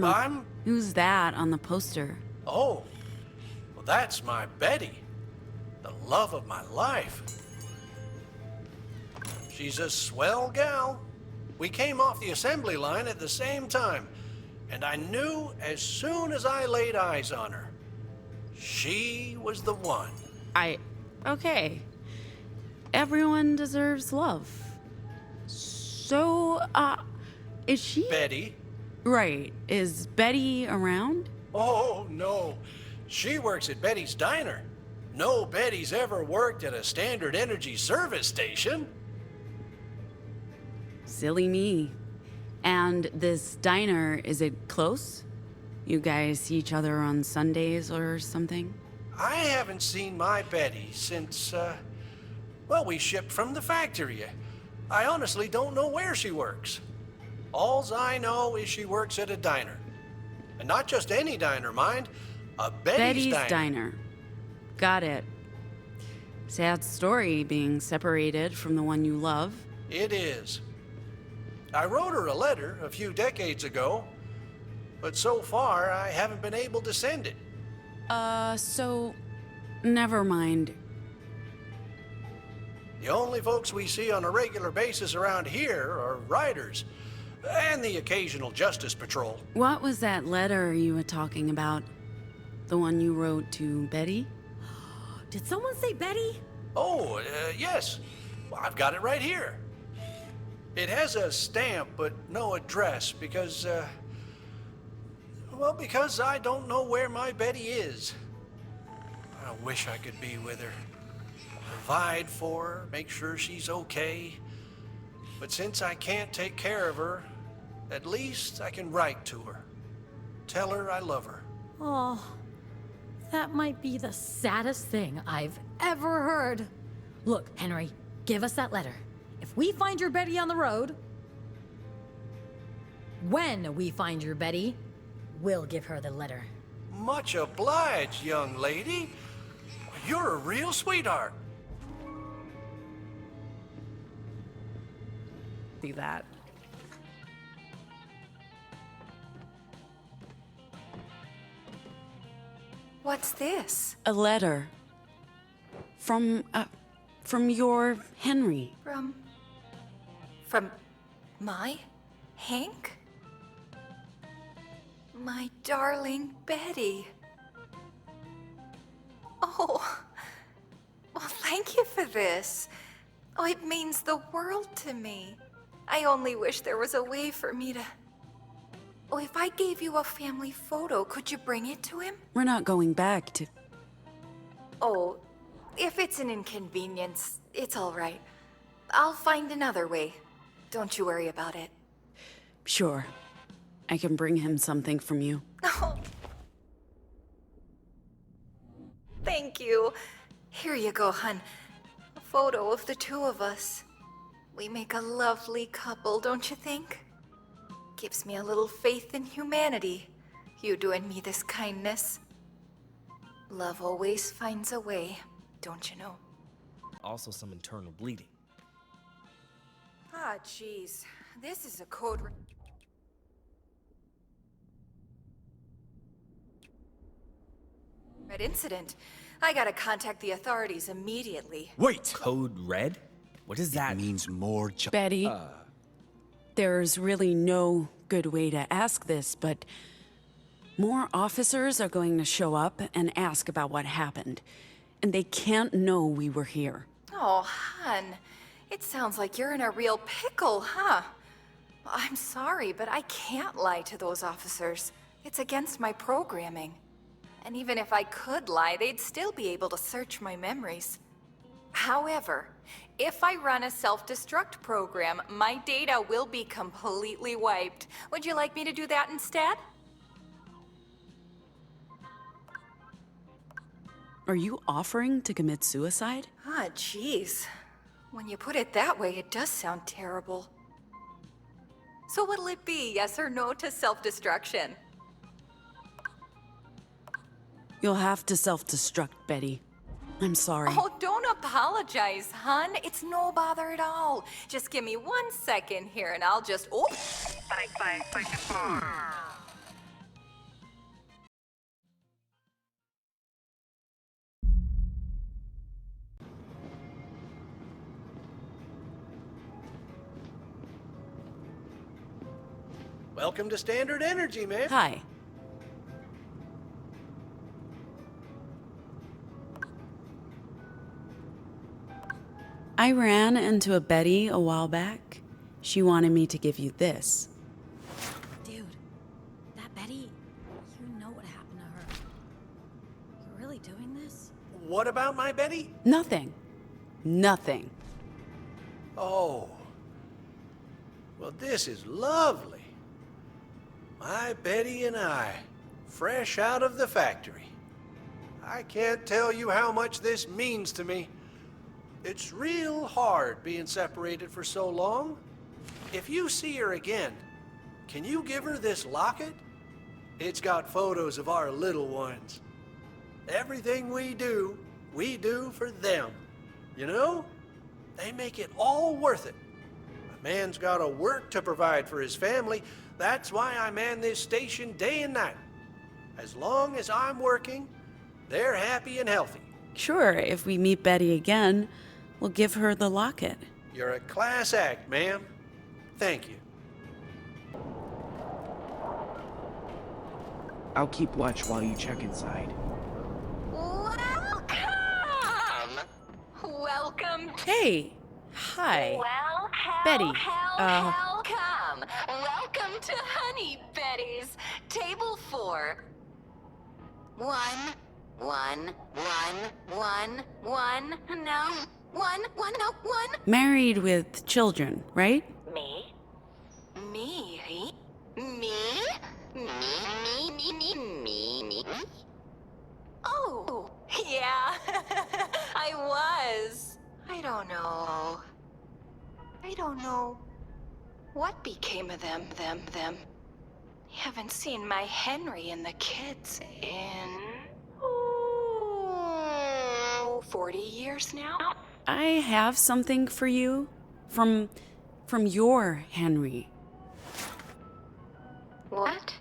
I'm... Who's that on the poster? Oh, well, that's my Betty, the love of my life. She's a swell gal. We came off the assembly line at the same time, and I knew as soon as I laid eyes on her, she was the one. Okay. Everyone deserves love. So, is she? Betty? Right. Is Betty around? Oh, no. She works at Betty's Diner. No Betty's ever worked at a Standard Energy service station. Silly me. And this diner, is it close? You guys see each other on Sundays or something? I haven't seen my Betty since, well, we shipped from the factory. I honestly don't know where she works. Alls I know is she works at a diner. And not just any diner, mind. A Betty's Diner. Got it. Sad story being separated from the one you love. It is. I wrote her a letter a few decades ago, but so far I haven't been able to send it. So never mind. The only folks we see on a regular basis around here are riders and the occasional Justice Patrol. What was that letter you were talking about? The one you wrote to Betty? Did someone say Betty? Oh, yes. Well, I've got it right here. It has a stamp, but no address because, well, because I don't know where my Betty is. I wish I could be with her. Provide for her, make sure she's okay. But since I can't take care of her, at least I can write to her. Tell her I love her. Oh, that might be the saddest thing I've ever heard. Look, Henry, give us that letter. If we find your Betty on the road, when we find your Betty, we'll give her the letter. Much obliged, young lady. You're a real sweetheart. See that? What's this? A letter. From your Henry. From my Hank? My darling Betty. Oh, well, thank you for this. Oh, it means the world to me. I only wish there was a way for me to... Oh, if I gave you a family photo, could you bring it to him? We're not going back to... Oh, if it's an inconvenience, it's all right. I'll find another way. Don't you worry about it. Sure. I can bring him something from you. Oh. Thank you. Here you go, hun. A photo of the two of us. We make a lovely couple, don't you think? Gives me a little faith in humanity, you doing me this kindness. Love always finds a way, don't you know? Also some internal bleeding. Ah, jeez. This is a code red incident. I gotta contact the authorities immediately. Wait! Code red? What does that mean? Means more Betty, there's really no good way to ask this, but more officers are going to show up and ask about what happened. And they can't know we were here. Oh, hun. It sounds like you're in a real pickle, huh? I'm sorry, but I can't lie to those officers. It's against my programming. And even if I could lie, they'd still be able to search my memories. However, if I run a self-destruct program, my data will be completely wiped. Would you like me to do that instead? Are you offering to commit suicide? Ah, jeez. When you put it that way, it does sound terrible. So what'll it be, yes or no to self-destruction? You'll have to self-destruct, Betty. I'm sorry. Oh, don't apologize, hun. It's no bother at all. Just give me 1 second here and I'll just... Oh! Welcome to Standard Energy, man. Hi. I ran into a Betty a while back. She wanted me to give you this. Dude, that Betty, you know what happened to her. You're really doing this? What about my Betty? Nothing. Nothing. Oh. Well, this is lovely. My Betty and I, fresh out of the factory. I can't tell you how much this means to me. It's real hard being separated for so long. If you see her again, can you give her this locket? It's got photos of our little ones. Everything we do for them. You know? They make it all worth it. A man's gotta work to provide for his family. That's why I man this station day and night. As long as I'm working, they're happy and healthy. Sure, if we meet Betty again, we'll give her the locket. You're a class act, ma'am. Thank you. I'll keep watch while you check inside. Welcome! Welcome to... Hey. Hi. Welcome, Betty, welcome. Welcome to Honey Betty's. Table 4. One. No, one. Married with children, right? Me? Oh, yeah. I was. I don't know. What became of them? Haven't seen my Henry and the kids in... 40 years now? I have something for you from your Henry. What?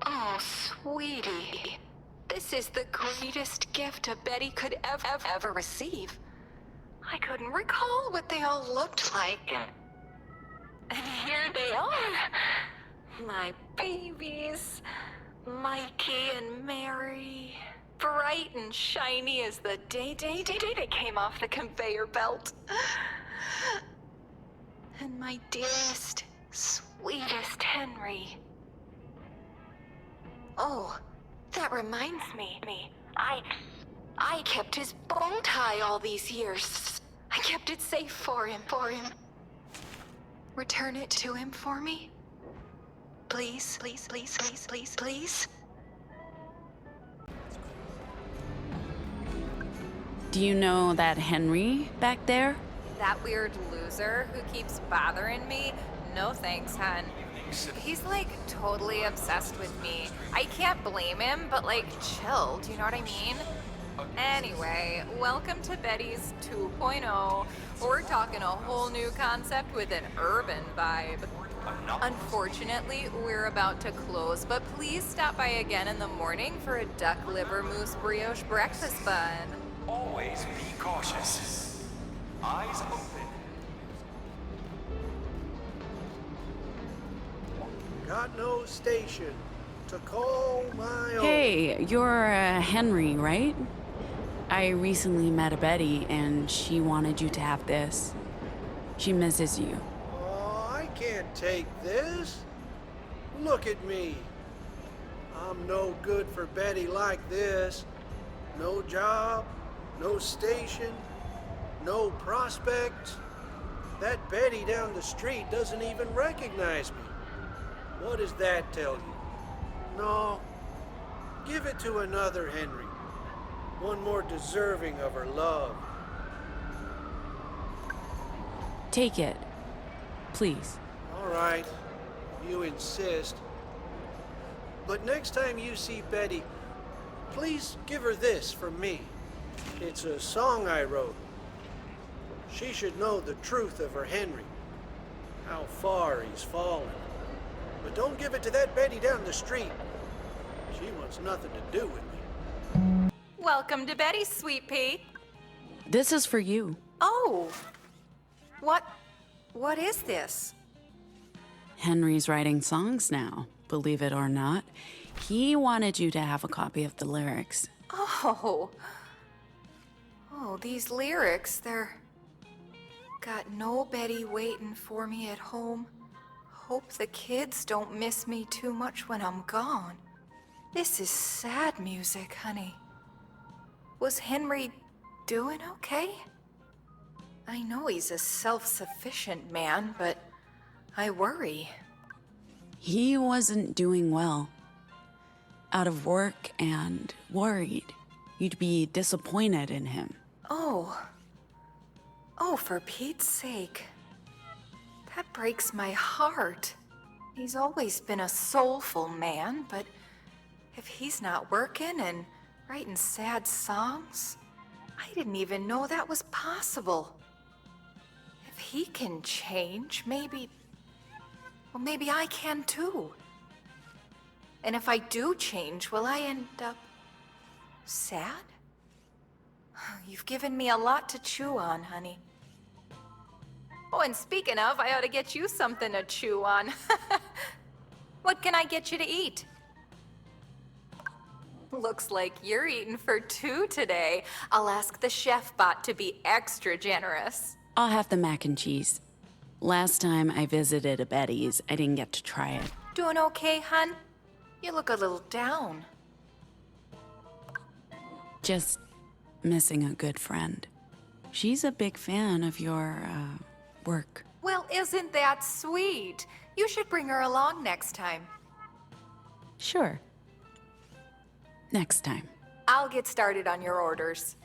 Oh, sweetie. This is the greatest gift a Betty could ever receive. I couldn't recall what they all looked like. And here they are. My babies. Mikey and Mary. Bright and shiny as the day they came off the conveyor belt. And my dearest, sweetest Henry. Oh, that reminds me. I kept his bow tie all these years. I kept it safe for him. Return it to him for me? Please. Do you know that Henry back there? That weird loser who keeps bothering me? No thanks, hon. He's like totally obsessed with me. I can't blame him, but like chill, do you know what I mean? Anyway, welcome to Betty's 2.0. We're talking a whole new concept with an urban vibe. Unfortunately, we're about to close, but please stop by again in the morning for a duck liver mousse brioche breakfast bun. Always be cautious. Eyes open. Got no station to call my own. Hey, you're Henry, right? I recently met a Betty, and she wanted you to have this. She misses you. Oh, I can't take this. Look at me. I'm no good for Betty like this. No job, no station, no prospects. That Betty down the street doesn't even recognize me. What does that tell you? No, give it to another Henry. One more deserving of her love. Take it. Please. All right, you insist. But next time you see Betty, please give her this from me. It's a song I wrote. She should know the truth of her Henry, how far he's fallen. But don't give it to that Betty down the street. She wants nothing to do with me. Welcome to Betty, sweet pea. This is for you. Oh, what is this? Henry's writing songs now, believe it or not. He wanted you to have a copy of the lyrics. Oh. Oh, these lyrics, they're... Got no Betty waiting for me at home. Hope the kids don't miss me too much when I'm gone. This is sad music, honey. Was Henry doing okay? I know he's a self-sufficient man, but I worry. He wasn't doing well. Out of work and worried. You'd be disappointed in him. Oh. Oh, for Pete's sake. That breaks my heart. He's always been a soulful man, but if he's not working and writing sad songs, I didn't even know that was possible. If he can change, maybe... Well, maybe I can too. And if I do change, will I end up... sad? You've given me a lot to chew on, honey. Oh, and speaking of, I ought to get you something to chew on. What can I get you to eat? Looks like you're eating for two today. I'll ask the chef bot to be extra generous. I'll have the mac and cheese. Last time I visited a Betty's, I didn't get to try it. Doing okay, hun? You look a little down. Just missing a good friend. She's a big fan of your, work. Well, isn't that sweet? You should bring her along next time. Sure. Next time. I'll get started on your orders.